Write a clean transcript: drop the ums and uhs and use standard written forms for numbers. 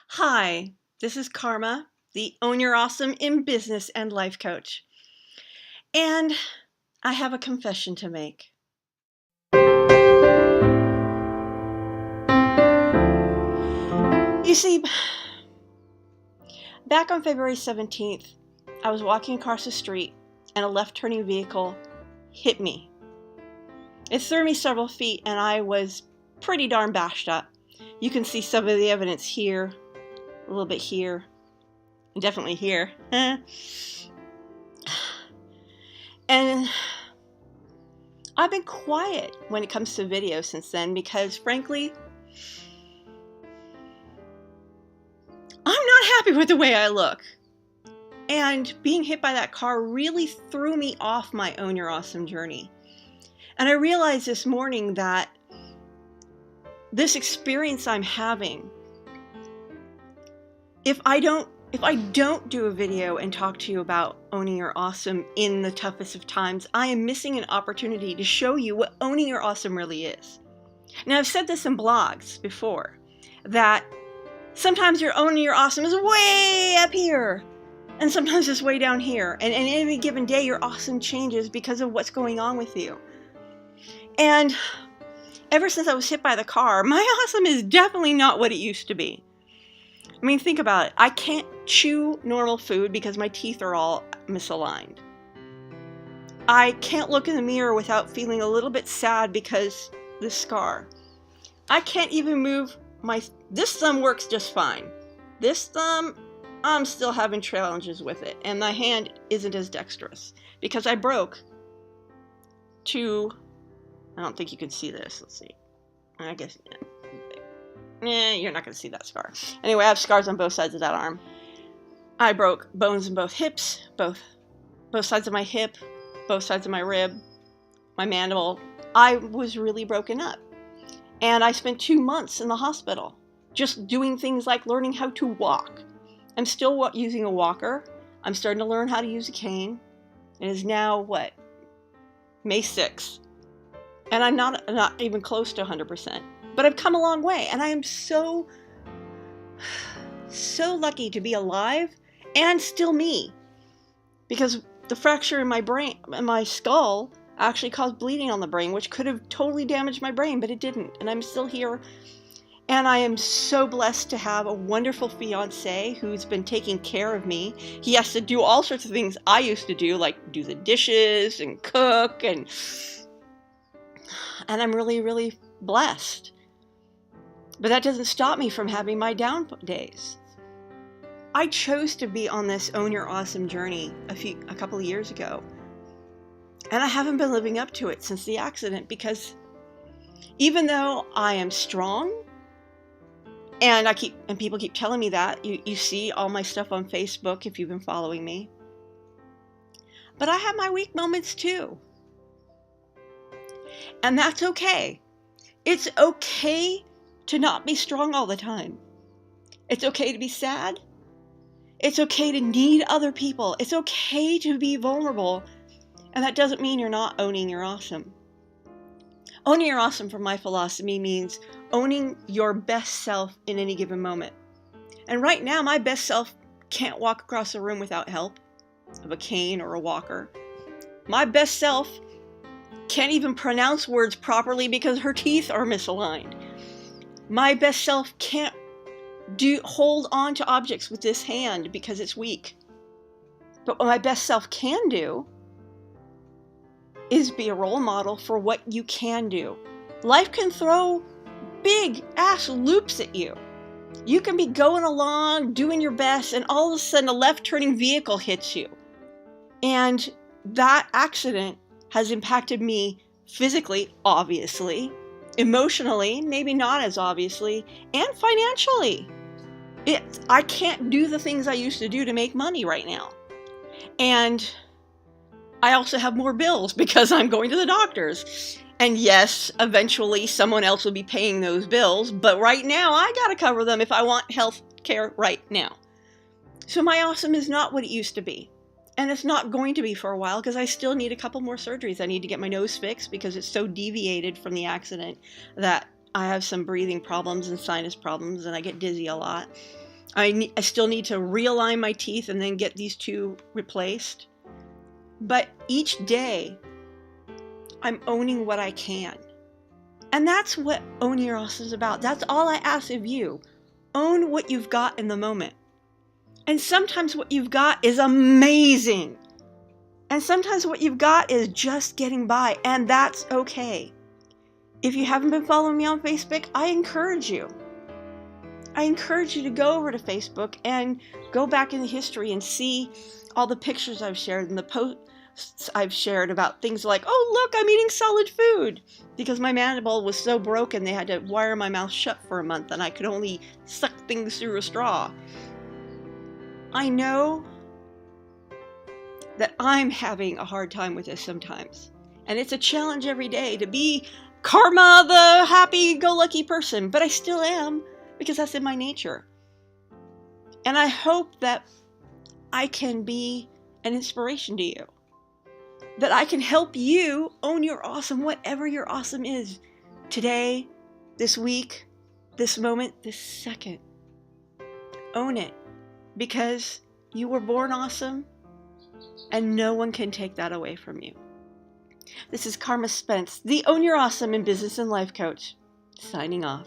Hi, this is Karma, the Own Your Awesome in Business and Life Coach. And I have a confession to make. You see, back on February 17th, I was walking across the street and a left-turning vehicle hit me. It threw me several feet and I was pretty darn bashed up. You can see some of the evidence here, a little bit here, and definitely here. And I've been quiet when it comes to video since then because, frankly, I'm not happy with the way I look. And being hit by that car really threw me off my Own Your Awesome journey. And I realized this morning that this experience I'm having, if I don't do a video and talk to you about owning your awesome in the toughest of times, I am missing an opportunity to show you what owning your awesome really is. Now, I've said this in blogs before, that sometimes your owning your awesome is way up here, and sometimes it's way down here. And any given day, your awesome changes because of what's going on with you. And ever since I was hit by the car, my awesome is definitely not what it used to be. I mean, think about it. I can't chew normal food because my teeth are all misaligned. I can't look in the mirror without feeling a little bit sad because this scar. I can't even move this thumb works just fine. This thumb, I'm still having challenges with it. And my hand isn't as dexterous because I broke I don't think you can see this. Let's see. I guess, you're not going to see that scar. Anyway, I have scars on both sides of that arm. I broke bones in both hips, both sides of my hip, both sides of my rib, my mandible. I was really broken up. And I spent 2 months in the hospital just doing things like learning how to walk. I'm still using a walker. I'm starting to learn how to use a cane. It is now, May 6th. And I'm not even close to 100%. But I've come a long way, and I am so lucky to be alive and still me. Because the fracture in my brain, in my skull, actually caused bleeding on the brain, which could have totally damaged my brain, but it didn't. And I'm still here. And I am so blessed to have a wonderful fiance who's been taking care of me. He has to do all sorts of things I used to do, like do the dishes and cook, and I'm really, really blessed. But that doesn't stop me from having my down days. I chose to be on this Own Your Awesome journey a couple of years ago. And I haven't been living up to it since the accident because even though I am strong, and people keep telling me that, you see all my stuff on Facebook if you've been following me. But I have my weak moments too. And that's okay. It's okay to not be strong all the time. It's okay to be sad. It's okay to need other people. It's okay to be vulnerable. And that doesn't mean you're not owning your awesome. Owning your awesome, from my philosophy, means owning your best self in any given moment. And right now, my best self can't walk across the room without help of a cane or a walker. My best self can't even pronounce words properly because her teeth are misaligned. My best self can't hold on to objects with this hand because it's weak. But what my best self can do is be a role model for what you can do. Life can throw big ass loops at you. You can be going along, doing your best, and all of a sudden a left-turning vehicle hits you. And that accident has impacted me physically, obviously, emotionally, maybe not as obviously, and financially. I can't do the things I used to do to make money right now. And I also have more bills because I'm going to the doctors. And yes, eventually someone else will be paying those bills, but right now I gotta cover them if I want health care right now. So my awesome is not what it used to be. And it's not going to be for a while because I still need a couple more surgeries. I need to get my nose fixed because it's so deviated from the accident that I have some breathing problems and sinus problems and I get dizzy a lot. I still need to realign my teeth and then get these two replaced. But each day, I'm owning what I can. And that's what Owning Your Awesome is about. That's all I ask of you. Own what you've got in the moment. And sometimes what you've got is amazing. And sometimes what you've got is just getting by. And that's okay. If you haven't been following me on Facebook, I encourage you. I encourage you to go over to Facebook and go back in the history and see all the pictures I've shared and the posts I've shared about things like, oh, look, I'm eating solid food. Because my mandible was so broken, they had to wire my mouth shut for a month and I could only suck things through a straw. I know that I'm having a hard time with this sometimes. And it's a challenge every day to be Carma, the happy-go-lucky person. But I still am, because that's in my nature. And I hope that I can be an inspiration to you. That I can help you own your awesome, whatever your awesome is. Today, this week, this moment, this second. Own it. Because you were born awesome, and no one can take that away from you. This is Carma Spence, the Own Your Awesome in Business and Life Coach, signing off.